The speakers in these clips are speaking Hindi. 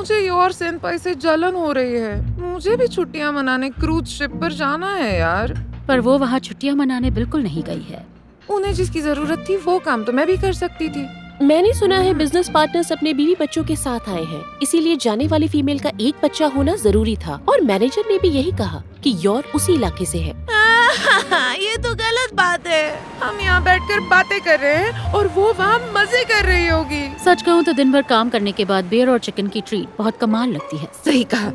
मुझे योर सेनपाई से जलन हो रही है। मुझे भी छुट्टियां मनाने क्रूज शिप पर जाना है यार। पर वो वहाँ छुट्टियां मनाने बिल्कुल नहीं गई है। उन्हें जिसकी जरूरत थी वो काम तो मैं भी कर सकती थी। मैंने सुना है बिजनेस पार्टनर्स अपने बीवी बच्चों के साथ आए हैं, इसीलिए जाने वाली फीमेल का एक बच्चा होना जरूरी था। और मैनेजर ने भी यही कहा कि योर उसी इलाके से है। ये तो गलत बात है। हम यहाँ बैठकर बातें कर रहे हैं और वो वहाँ मजे कर रही होगी। सच कहूँ तो दिन भर काम करने के बाद बियर और चिकन की ट्रीट बहुत कमाल लगती है। सही कहा।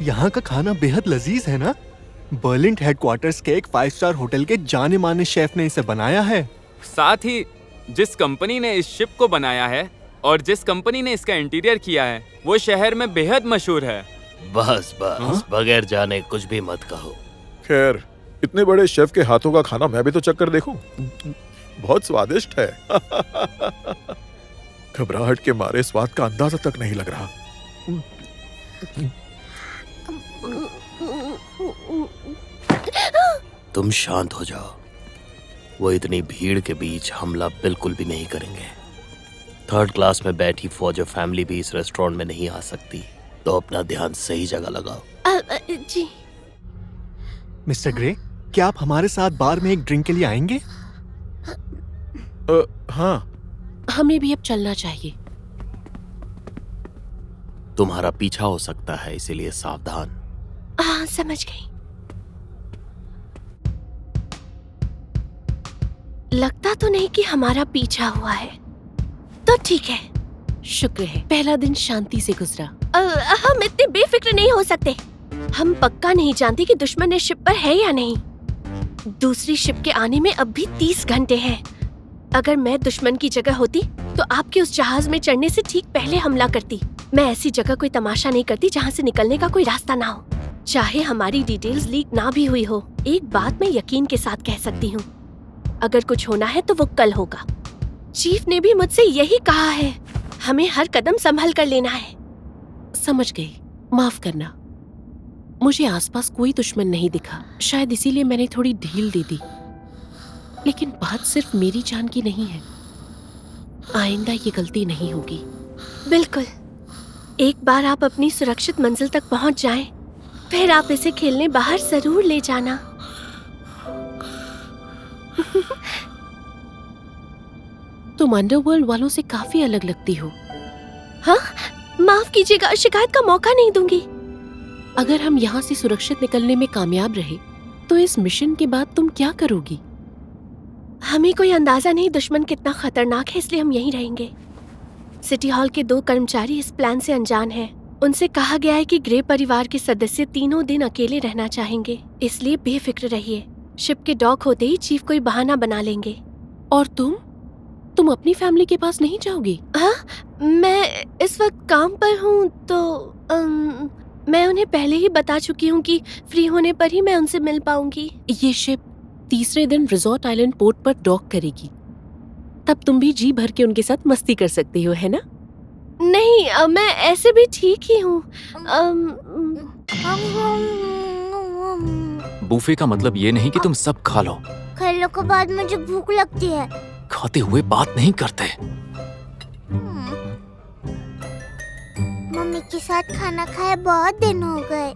यहाँ का खाना बेहद लजीज है ना? बर्लिन हेडक्वार्टर्स के एक 5 स्टार होटल के जाने माने शेफ ने इसे बनाया है। साथ ही जिस कंपनी ने इस शिप को बनाया है और जिस कंपनी ने इसका इंटीरियर किया है वो शहर में बेहद मशहूर है। बस बगैर जाने कुछ भी मत कहो। खैर, इतने बड़े शेफ के हाथों का खाना मैं भी तो चख कर देखूं। बहुत स्वादिष्ट है। घबराहट के मारे स्वाद का अंदाजा तक नहीं लग रहा। तुम शांत हो जाओ। वो इतनी भीड़ के बीच हमला बिल्कुल भी नहीं करेंगे। 3rd क्लास में बैठी फौज और फैमिली भी इस रेस्टोरेंट में नहीं आ सकती, तो अपना ध्यान सही जगह लगाओ। जी मिस्टर ग्रे, क्या आप हमारे साथ बार में एक ड्रिंक के लिए आएंगे? हाँ, हमें भी अब चलना चाहिए। तुम्हारा पीछा हो सकता है, इसीलिए सावधान। हाँ, समझ गई। लगता तो नहीं कि हमारा पीछा हुआ है, तो ठीक है। शुक्र है पहला दिन शांति से गुजरा। हम इतने बेफिक्र नहीं हो सकते। हम पक्का नहीं जानते कि दुश्मन इस शिप पर है या नहीं। दूसरी शिप के आने में अब भी 30 घंटे हैं। अगर मैं दुश्मन की जगह होती तो आपके उस जहाज में चढ़ने से ठीक पहले हमला करती। मैं ऐसी जगह कोई तमाशा नहीं करती जहाँ से निकलने का कोई रास्ता ना हो, चाहे हमारी डिटेल्स लीक ना भी हुई हो। एक बात मैं यकीन के साथ कह सकती हूँ, अगर कुछ होना है तो वो कल होगा। चीफ ने भी मुझसे यही कहा है, हमें हर कदम संभल कर लेना है। समझ गई, माफ करना। मुझे आसपास कोई दुश्मन नहीं दिखा, शायद इसीलिए मैंने थोड़ी ढील दे दी। लेकिन बात सिर्फ मेरी जान की नहीं है। आइंदा ये गलती नहीं होगी। बिल्कुल। एक बार आप अपनी सुरक्षित मंजिल तक पहुंच जाएं, फिर आप इसे खेलने बाहर जरूर ले जाना। तुम अंडरवर्ल्ड वालों से काफी अलग लगती हो। हाँ, माफ कीजिएगा, शिकायत का मौका नहीं दूंगी। अगर हम यहाँ से सुरक्षित निकलने में कामयाब रहे तो इस मिशन के बाद तुम क्या करोगी? हमें कोई अंदाजा नहीं दुश्मन कितना खतरनाक है, इसलिए हम यहीं रहेंगे। सिटी हॉल के 2 कर्मचारी इस प्लान से अनजान हैं। उनसे कहा गया है कि ग्रे परिवार के सदस्य 3 दिन अकेले रहना चाहेंगे, इसलिए बेफिक्र रहिए। शिप के डॉक होते ही चीफ कोई बहाना बना लेंगे। और तुम अपनी फैमिली के पास नहीं जाओगी? हाँ, मैं इस वक्त काम पर हूँ, तो मैं उन्हें पहले ही बता चुकी हूँ कि फ्री होने पर ही मैं उनसे मिल पाऊंगी। ये शिप तीसरे दिन रिजॉर्ट आइलैंड पोर्ट पर डॉक करेगी। तब तुम भी जी भर के उनके साथ मस्ती कर सकती हो, है ना? नहीं, मैं ऐसे भी ठीक ही हूँ। बूफे का मतलब ये नहीं कि तुम सब खा लो। खेलने के बाद मुझे भूख लगती है। खाते हुए बात नहीं करते। मम्मी के साथ खाना खाए बहुत दिन हो गए।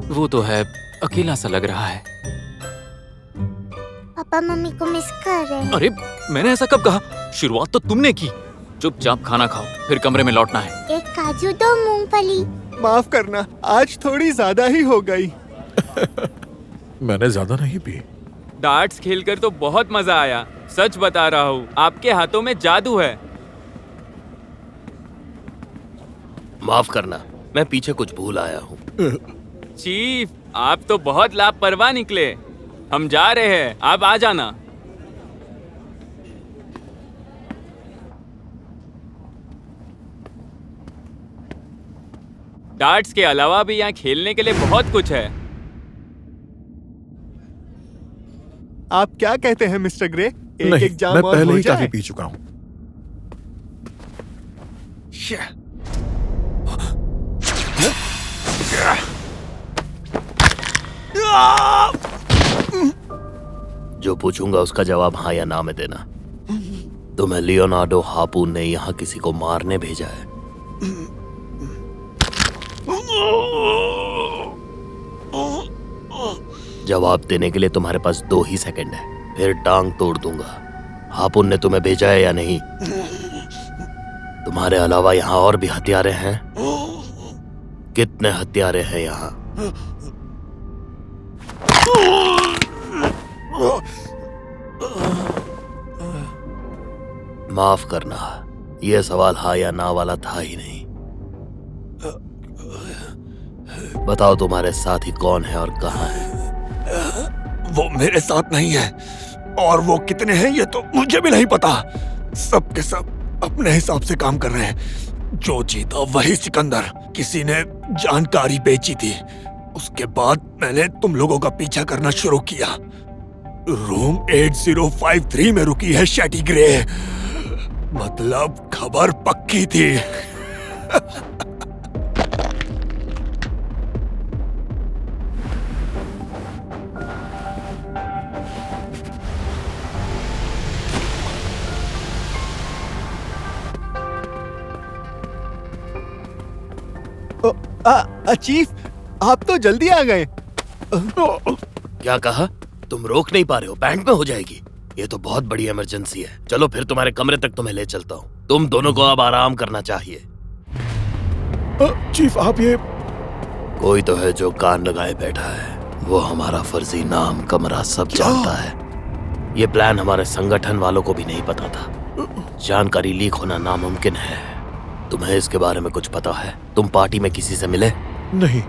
वो तो है, अकेला सा लग रहा है। पापा मम्मी को मिस कर रहे हैं। अरे मैंने ऐसा कब कहा? शुरुआत तो तुमने की। चुपचाप खाना खाओ, फिर कमरे में लौटना है। एक काजू, 2 मूंगफली। माफ करना, आज थोड़ी ज्यादा ही हो गई। मैंने ज्यादा नहीं पी। डार्ट्स खेलकर तो बहुत मजा आया। सच बता रहा हूँ, आपके हाथों में जादू है। माफ करना, मैं पीछे कुछ भूल आया हूँ। चीफ, आप तो बहुत लापरवाह निकले। हम जा रहे हैं, आप आ जाना। डार्ट्स के अलावा भी यहाँ खेलने के लिए बहुत कुछ है। आप क्या कहते हैं मिस्टर ग्रे? एक नहीं, एग्जाम मैं और पहले हो ही जाए? काफी पी चुका हूँ। जो पूछूंगा उसका जवाब हाँ या ना में देना। तुम्हें लियोनार्डो हार्पून ने यहाँ किसी को मारने भेजा है। जवाब देने के लिए तुम्हारे पास 2 ही सेकंड है, फिर टांग तोड़ दूंगा। हार्पून ने तुम्हें भेजा है या नहीं? तुम्हारे अलावा यहाँ और भी हत्यारे हैं? कितने हत्यारे हैं यहाँ? माफ करना, यह सवाल हाँ या ना वाला था ही नहीं। बताओ तुम्हारे साथी कौन है और कहाँ है? वो मेरे साथ नहीं है, और वो कितने हैं ये तो मुझे भी नहीं पता। सब के सब अपने हिसाब से काम कर रहे हैं। जो जीता वही सिकंदर। किसी ने जानकारी बेची थी, उसके बाद मैंने तुम लोगों का पीछा करना शुरू किया। रूम 8053 में रुकी है शैटी ग्रे। मतलब खबर पक्की थी। चीफ, आप तो जल्दी आ गए। क्या कहा? तुम रोक नहीं पा रहे हो? बैंड में हो जाएगी। ये तो बहुत बड़ी इमरजेंसी है। चलो फिर तुम्हारे कमरे तक तुम्हें ले चलता हूँ। तुम दोनों को अब आराम करना चाहिए। चीफ, आप ये... कोई तो है जो कान लगाए बैठा है। वो हमारा फर्जी नाम, कमरा सब जानता है। ये प्लान हमारे संगठन वालों को भी नहीं पता था। जानकारी लीक होना नामुमकिन है। तुम्हें इसके बारे में कुछ पता है? तुम पार्टी में किसी से मिले? नहीं।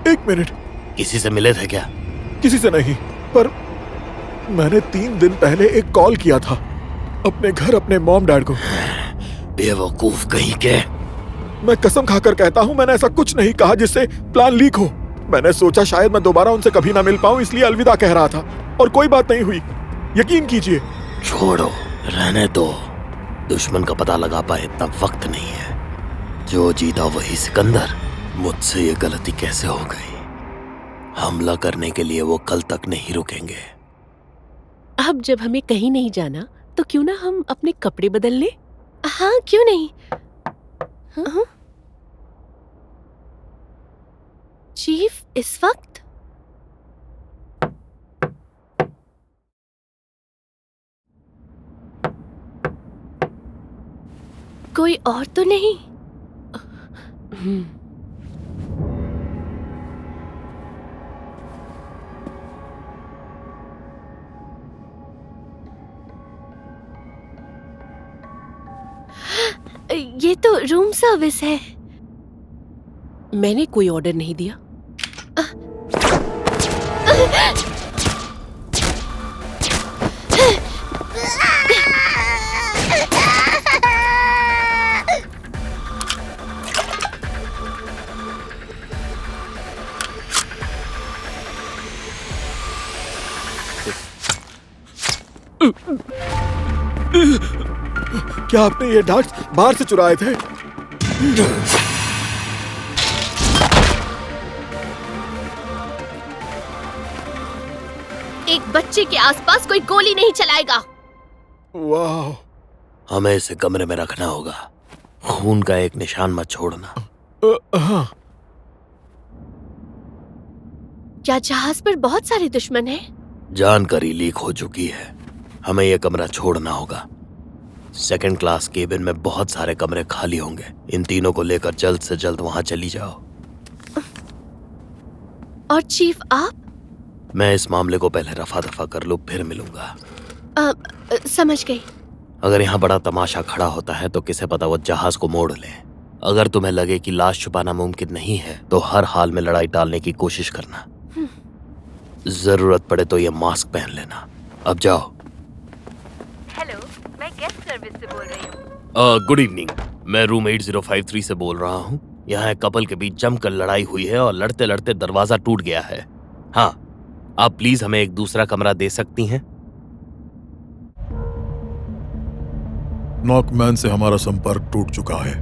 1 मिनट। किसी से मिले थे क्या? किसी से नहीं, पर मैंने 3 दिन पहले एक कॉल किया था अपने घर, अपने मॉम डैड को। बेवकूफ कहीं के। मैं कसम खाकर कहता हूँ, मैंने ऐसा कुछ नहीं कहा जिससे प्लान लीक हो। मैंने सोचा शायद मैं दोबारा उनसे कभी ना मिल पाऊं, इसलिए अलविदा कह रहा था, और कोई बात नहीं हुई। यकीन कीजिए। छोड़ो, रहने दो। दुश्मन का पता लगा पाए इतना वक्त नहीं है। जो जीता वही सिकंदर। मुझसे ये गलती कैसे हो गई? हमला करने के लिए वो कल तक नहीं रुकेंगे। अब जब हमें कहीं नहीं जाना, तो क्यों ना हम अपने कपड़े बदल लें? हाँ, क्यों नहीं? हाँ? चीफ, इस वक्त? कोई और तो नहीं? ये तो रूम सर्विस है। मैंने कोई ऑर्डर नहीं दिया। क्या आपने ये डार्ट्स बाहर से चुराए थे? एक बच्चे के आसपास कोई गोली नहीं चलाएगा। वाह। हमें इसे कमरे में रखना होगा। खून का एक निशान मत छोड़ना। हाँ। क्या जहाज पर बहुत सारे दुश्मन हैं? जानकारी लीक हो चुकी है। हमें यह कमरा छोड़ना होगा। सेकंड क्लास केबिन में बहुत सारे कमरे खाली होंगे। इन तीनों को लेकर जल्द से जल्द वहां चली जाओ। और चीफ आप? मैं इस मामले को पहले रफा दफा कर लूं, फिर मिलूंगा। समझ गई। अगर यहाँ बड़ा तमाशा खड़ा होता है तो किसे पता वो जहाज को मोड़ ले। अगर तुम्हें लगे कि लाश छुपाना मुमकिन नहीं है तो हर हाल में लड़ाई टालने की कोशिश करना। जरूरत पड़े तो ये मास्क पहन लेना। अब जाओ। हेलो, मैं गेस्ट सर्विस से बोल रही हूँ। Good evening. मैं रूम 8053 से बोल रहा हूँ। यहाँ एक कपल के बीच जमकर लड़ाई हुई है और लड़ते लड़ते दरवाजा टूट गया है। हाँ, आप प्लीज हमें एक दूसरा कमरा दे सकती हैं? नॉकमैन से हमारा संपर्क टूट चुका है।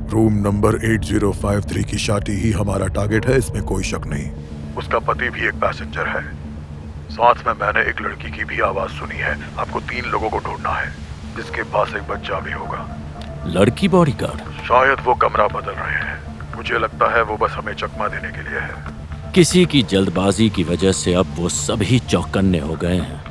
रूम नंबर 8053 की शाटी ही हमारा टारगेट है, इसमें कोई शक नहीं। उसका पति भी एक पैसेंजर है। साथ में मैंने एक लड़की की भी आवाज सुनी है। आपको 3 लोगों को ढूंढना है, जिसके पास एक बच्चा भी होगा। लड़की बॉडीगार्ड? शायद वो कमरा बदल रहे हैं। मुझे लगता है वो बस हमें चकमा देने के लिए है। किसी की जल्दबाजी की वजह से अब वो सभी चौकन्ने हो गए हैं।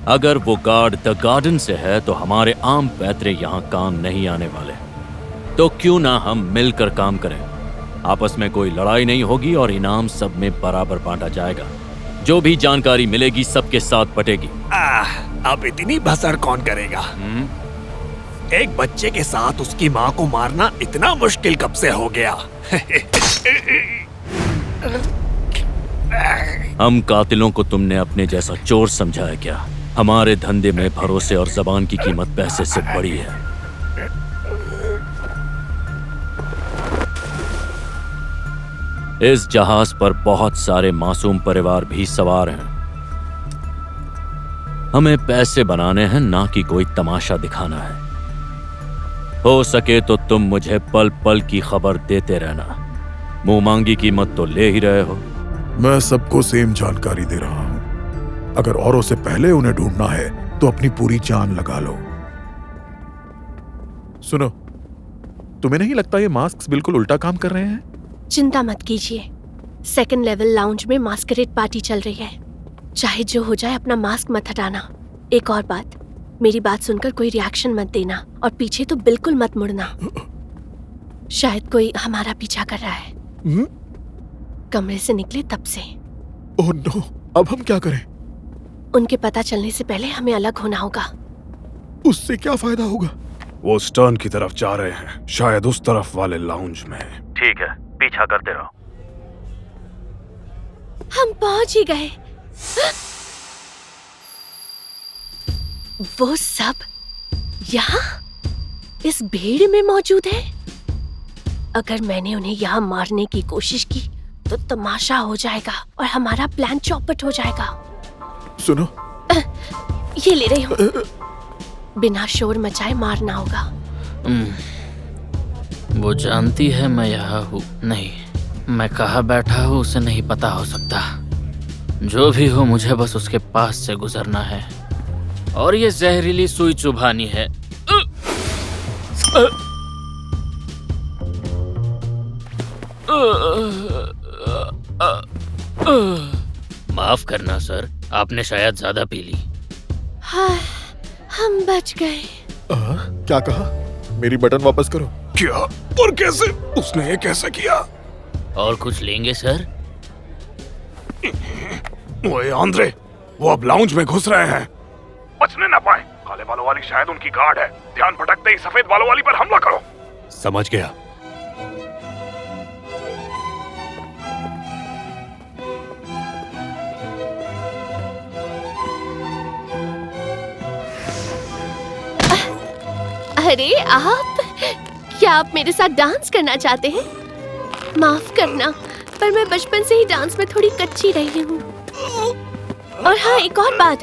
अगर वो गार्ड द गार्डन से है तो हमारे आम पैतरे यहाँ काम नहीं आने वाले। तो क्यों ना हम मिलकर काम करें। आपस में कोई लड़ाई नहीं होगी और इनाम सब में बराबर बांटा जाएगा। जो भी जानकारी मिलेगी सबके साथ बटेगी। अब इतनी भसड़ कौन करेगा? एक बच्चे के साथ उसकी माँ को मारना इतना मुश्किल कब से हो गया? हम कातिलों को तुमने अपने जैसा चोर समझा है क्या? हमारे धंधे में भरोसे और जबान की कीमत पैसे से बड़ी है। इस जहाज पर बहुत सारे मासूम परिवार भी सवार हैं। हमें पैसे बनाने हैं, ना कि कोई तमाशा दिखाना है। हो सके तो तुम मुझे पल पल की खबर देते रहना। मुंह मांगी कीमत तो ले ही रहे हो। मैं सबको सेम जानकारी दे रहा हूँ। अगर औरों से पहले उन्हें ढूंढना है तो अपनी पूरी जान लगा लो। सुनो, तुम्हें नहीं लगता ये मास्क बिल्कुल उल्टा काम कर रहे हैं? चिंता मत कीजिए। सेकंड लेवल लाउंज में मास्करेड पार्टी चल रही है। चाहे जो हो जाए अपना मास्क मत हटाना। एक और बात, मेरी बात सुनकर कोई रिएक्शन मत देना और पीछे तो बिल्कुल मत मुड़ना। शायद कोई हमारा पीछा कर रहा है। कमरे से निकले तब से। ओह नो, अब हम क्या करें? उनके पता चलने से पहले हमें अलग होना होगा। उससे क्या फायदा होगा? वो स्टर्न की तरफ जा रहे हैं, शायद उस तरफ वाले लाउंज में। ठीक है, पीछा करते रहो। हम पहुंच ही गए। वो सब यहाँ इस भीड़ में मौजूद है। अगर मैंने उन्हें यहाँ मारने की कोशिश की तो तमाशा हो जाएगा और हमारा प्लान चौपट हो जाएगा। सुनो, ये ले रही हूँ। बिना शोर मचाए मारना होगा। वो जानती है मैं यहाँ हूँ। नहीं, मैं कहाँ बैठा हूँ उसे नहीं पता हो सकता। जो भी हो, मुझे बस उसके पास से गुजरना है और ये जहरीली सुई चुभानी है। माफ करना सर, आपने शायद ज्यादा पी ली। हाँ, हम बच गए। क्या कहा? मेरी बटन वापस करो। क्या? और कैसे? उसने ये कैसे किया? और कुछ लेंगे सर? ओए आंद्रे, वो अब लाउंज में घुस रहे हैं। बचने ना पाए। काले बालों वाली शायद उनकी गार्ड है। ध्यान भटकते ही सफेद बालों वाली पर हमला करो। समझ गया। अरे आप, क्या आप मेरे साथ डांस करना चाहते हैं? माफ करना, पर मैं बचपन से ही डांस में थोड़ी कच्ची रही हूँ। और हाँ, एक और बात,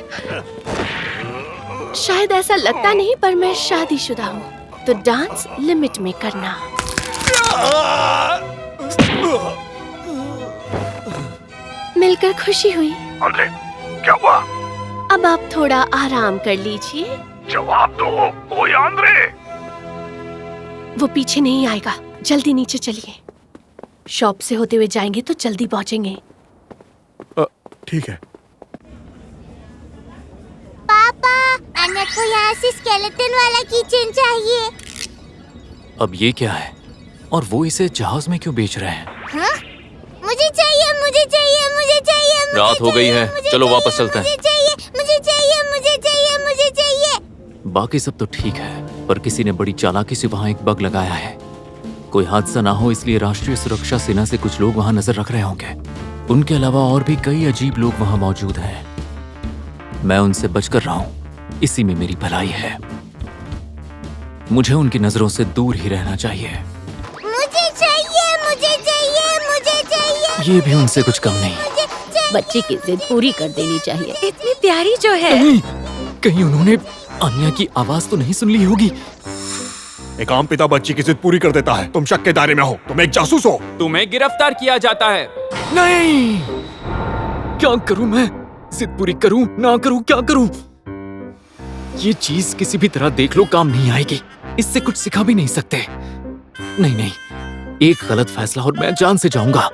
शायद ऐसा लगता नहीं पर मैं शादीशुदा हूँ, तो डांस लिमिट में करना। मिलकर खुशी हुई। अरे क्या हुआ? अब आप थोड़ा आराम कर लीजिए। जवाब दो, ओए आंद्रे। वो पीछे नहीं आएगा, जल्दी नीचे चलिए। शॉप से होते हुए जाएंगे तो जल्दी पहुंचेंगे। ठीक है। पापा, अन्य को यहाँ से स्केलेटन वाला किचन चाहिए। अब ये क्या है? और वो इसे जहाज में क्यों बेच रहे हैं? हाँ? मुझे चाहिए, मुझे चाहिए, मुझे चाहिए, मुझे रात हो गई है, मुझे चलो चाहिए, वापस चलते हैं। मुझे चाहिए, मुझे चाहिए, मुझे चाहिए, मुझे चाहिए। बाकी सब तो ठीक है, पर किसी ने बड़ी चालाकी से वहाँ एक बग लगाया है। कोई हादसा ना हो इसलिए राष्ट्रीय सुरक्षा सेना से कुछ लोग वहाँ नजर रख रहे होंगे। उनके अलावा और भी कई अजीब लोग वहाँ मौजूद हैं। मैं उनसे बचकर रहा हूँ, इसी में मेरी भलाई है। मुझे उनकी नजरों से दूर ही रहना चाहिए। मुझे चाहिए, मुझे चाहिए, मुझे चाहिए। ये भी उनसे कुछ कम नहीं। बच्ची की जिद पूरी कर देनी चाहिए। इतनी प्यारी जो है। कहीं उन्होंने आन्या की आवाज तो नहीं सुन ली होगी। एक आम पिता बच्ची की जिद पूरी कर देता है। तुम शक के दायरे में हो, तुम एक जासूस हो। तुम्हें गिरफ्तार किया जाता है। नहीं, क्या करूं मैं? जिद पूरी करूं ना करूं, क्या करूं? ये चीज किसी भी तरह देख लो काम नहीं आएगी। इससे कुछ सिखा भी नहीं सकते। नहीं, एक गलत फैसला और मैं जान से जाऊंगा।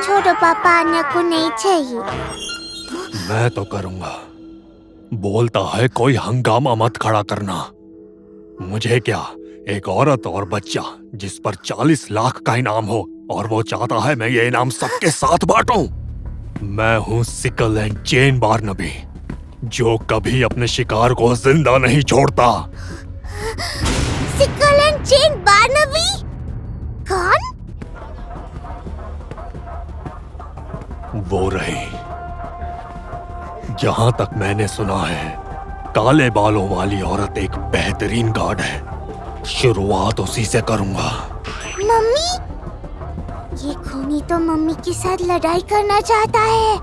छोड़ो पापा, अन्य को नहीं चाहिए। मैं तो करूंगा। बोलता है कोई हंगामा मत खड़ा करना। मुझे क्या, एक औरत और बच्चा जिस पर 40 लाख का इनाम हो, और वो चाहता है मैं ये इनाम सबके साथ बांटूं। मैं हूँ सिकल एंड चेन बार्नबी, जो कभी अपने शिकार को जिंदा नहीं छोड़ता। Sickle and chain Barnaby? कौन? वो रही। जहां तक मैंने सुना है, काले बालों वाली औरत एक बेहतरीन गार्ड है। शुरुआत उसी से करूंगा। मम्मी? ये खूनी तो मम्मी के साथ लड़ाई करना चाहता है।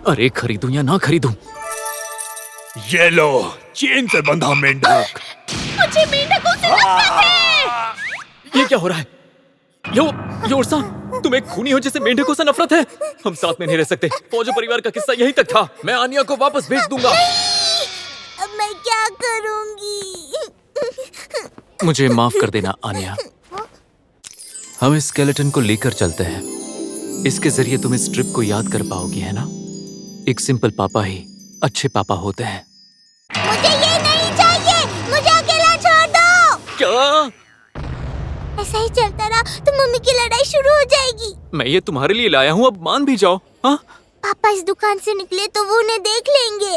अरे खरीदूं या ना खरीदूं? ये लो, चेन से बंधा मेंढक। मुझे मेंढकों से नफरत है। ये क्या हो रहा है? योरसा, तुम एक खूनी हो जिसे मेंढकों से नफरत है। हम साथ में नहीं रह सकते। फौजी परिवार का किस्सा यहीं तक था। मैं आन्या को वापस भेज दूंगा। अब मैं क्या करूंगी? मुझे माफ कर देना आन्या। हम इस स्केलेटन को लेकर चलते हैं। इसके जरिए तुम इस ट्रिप को याद कर पाओगी, है ना? एक सिंपल पापा ही अच्छे पापा होते हैं। मुझे ये नहीं चाहिए, मुझे अकेला छोड़ दो। क्या? ऐसा ही चलता रहा तो मम्मी की लड़ाई शुरू हो जाएगी। मैं ये तुम्हारे लिए लाया हूँ, अब मान भी जाओ। हाँ? पापा इस दुकान से निकले तो वो उन्हें देख लेंगे।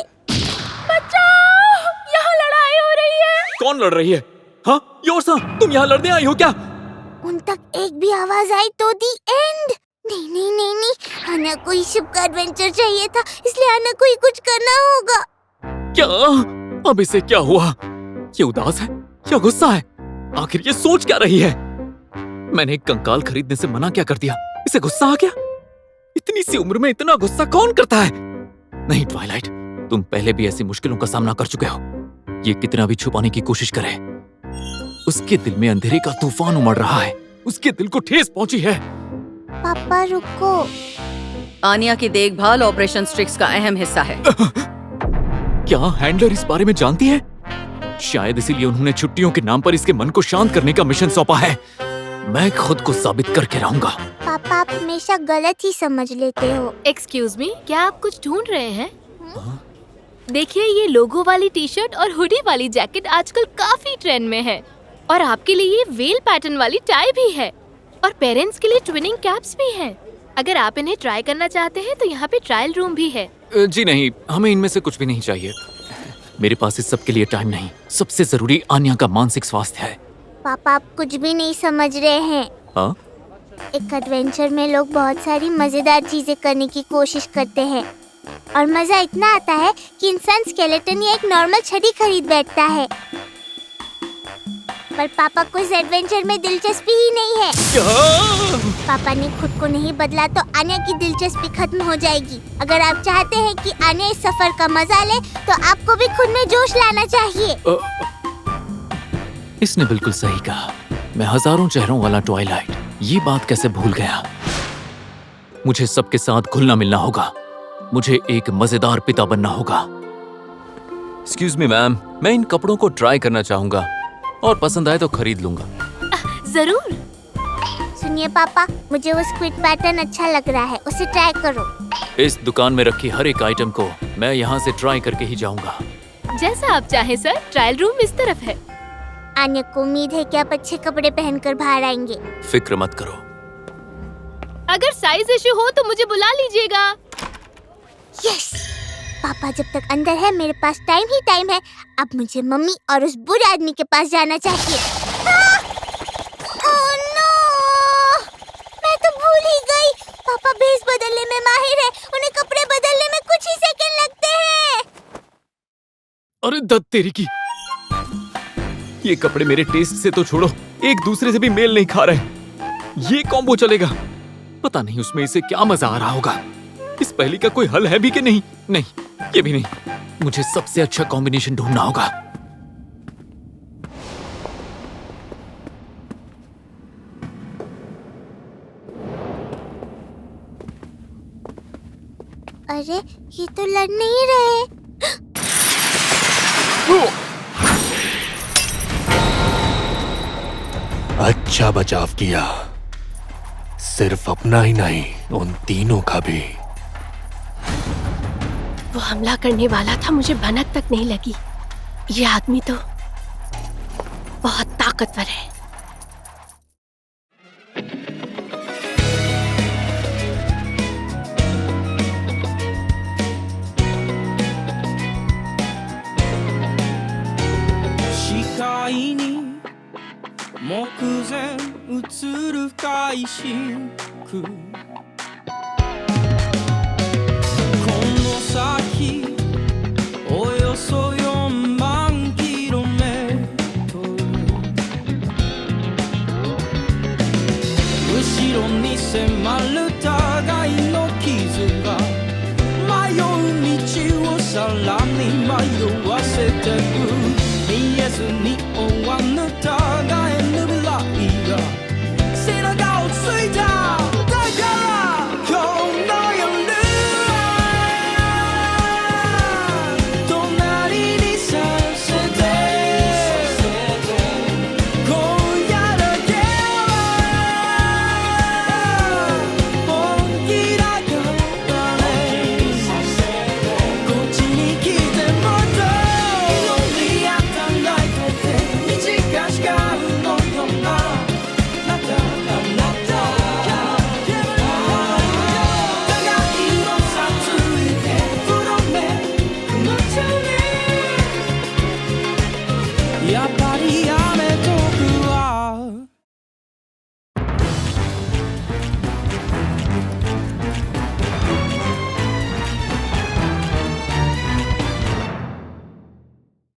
बचाओ, यहाँ लड़ाई हो रही है। कौन लड़ रही है? हाँ? योरसा, तुम यहाँ लड़ने आई हो क्या? उन तक एक भी आवाज आई तो दी एंड। नहीं, आना को ही शिप का एडवेंचर चाहिए था, इसलिए आना को ही कुछ करना होगा। क्या? अब इसे क्या हुआ? ये उदास है या गुस्सा है? आखिर ये सोच क्या रही है? मैंने एक कंकाल खरीदने से मना क्या कर दिया? इसे गुस्सा आ गया? इतनी सी उम्र में इतना गुस्सा कौन करता है? नहीं ट्वाइलाइट, तुम पहले भी ऐसी मुश्किलों का सामना कर चुके हो। ये कितना भी छुपाने की कोशिश करे, उसके दिल में अंधेरे का तूफान उमड़ रहा है। उसके दिल को ठेस पहुंची है। पापा रुको। आन्या की देखभाल ऑपरेशन स्ट्रिक्स का अहम हिस्सा है। क्या हैंडलर इस बारे में जानती है? शायद इसीलिए उन्होंने छुट्टियों के नाम पर इसके मन को शांत करने का मिशन सौंपा है। मैं खुद को साबित करके रहूंगा। पापा आप हमेशा गलत ही समझ लेते हो। एक्सक्यूज मी, क्या आप कुछ ढूंढ रहे हैं? देखिए, ये लोगो वाली टी शर्ट और हुडी वाली जैकेट आजकल काफी ट्रेंड में है, और आपके लिए ये वेल पैटर्न वाली टाई भी है, और पेरेंट्स के लिए ट्विनिंग कैप्स भी हैं। अगर आप इन्हें ट्राई करना चाहते हैं तो यहाँ पे ट्रायल रूम भी है। जी नहीं, हमें इनमें से कुछ भी नहीं चाहिए। मेरे पास इस सब के लिए टाइम नहीं। सबसे जरूरी आन्या का मानसिक स्वास्थ्य है। पापा आप कुछ भी नहीं समझ रहे हैं। हाँ? एक एडवेंचर में लोग बहुत सारी मजेदार चीजें करने की कोशिश करते हैं, और मजा इतना आता है कि इंसान स्केलेटन या एक नॉर्मल छड़ी खरीद बैठता है। पर पापा को इस एडवेंचर में दिलचस्पी ही नहीं है। पापा ने खुद को नहीं बदला तो आन्या की दिलचस्पी खत्म हो जाएगी। अगर आप चाहते हैं कि आन्या इस सफर का मजा ले तो आपको भी खुद में जोश लाना चाहिए। इसने बिल्कुल सही कहा। मैं हजारों चेहरों वाला ट्वाइलाइट, ये बात कैसे भूल गया। मुझे सबके साथ घुलना मिलना होगा। मुझे एक मजेदार पिता बनना होगा। एक्सक्यूज मी मैम, मैं इन कपड़ों को ट्राई करना चाहूंगा और पसंद आए तो खरीद लूंगा। जरूर। सुनिए पापा, मुझे वो स्क्विड पैटर्न अच्छा लग रहा है, उसे ट्राई करो। इस दुकान में रखी हर एक आइटम को मैं यहाँ से ट्राई करके ही जाऊंगा। जैसा आप चाहें सर, ट्रायल रूम इस तरफ है। आन्या को उम्मीद है कि आप अच्छे कपड़े पहनकर बाहर आएंगे। फिक्र मत करो। अगर साइज इशू हो तो मुझे बुला लीजिएगा। यस, पापा जब तक अंदर है मेरे पास टाइम ही टाइम है। अब मुझे मम्मी और उस बुरे आदमी के पास जाना चाहिए। ओह नो, मैं तो भूल ही गई। पापा भेस बदलने में माहिर है, उन्हें कपड़े बदलने में कुछ ही सेकंड लगते हैं। अरे दत्त तेरी की, ये कपड़े मेरे टेस्ट से तो छोड़ो, एक दूसरे से भी मेल नहीं खा रहे। ये कॉम्बो चलेगा? पता नहीं उसमें इसे क्या मजा आ रहा होगा। इस पहेली का कोई हल है भी कि नहीं? नहीं, ये भी नहीं। मुझे सबसे अच्छा कॉम्बिनेशन ढूंढना होगा। अरे ये तो लड़ नहीं रहे। अच्छा बचाव किया, सिर्फ अपना ही नहीं उन तीनों का भी। वो हमला करने वाला था, मुझे भनक तक नहीं लगी। ये आदमी तो बहुत ताकतवर है।迷えずに終わぬ互い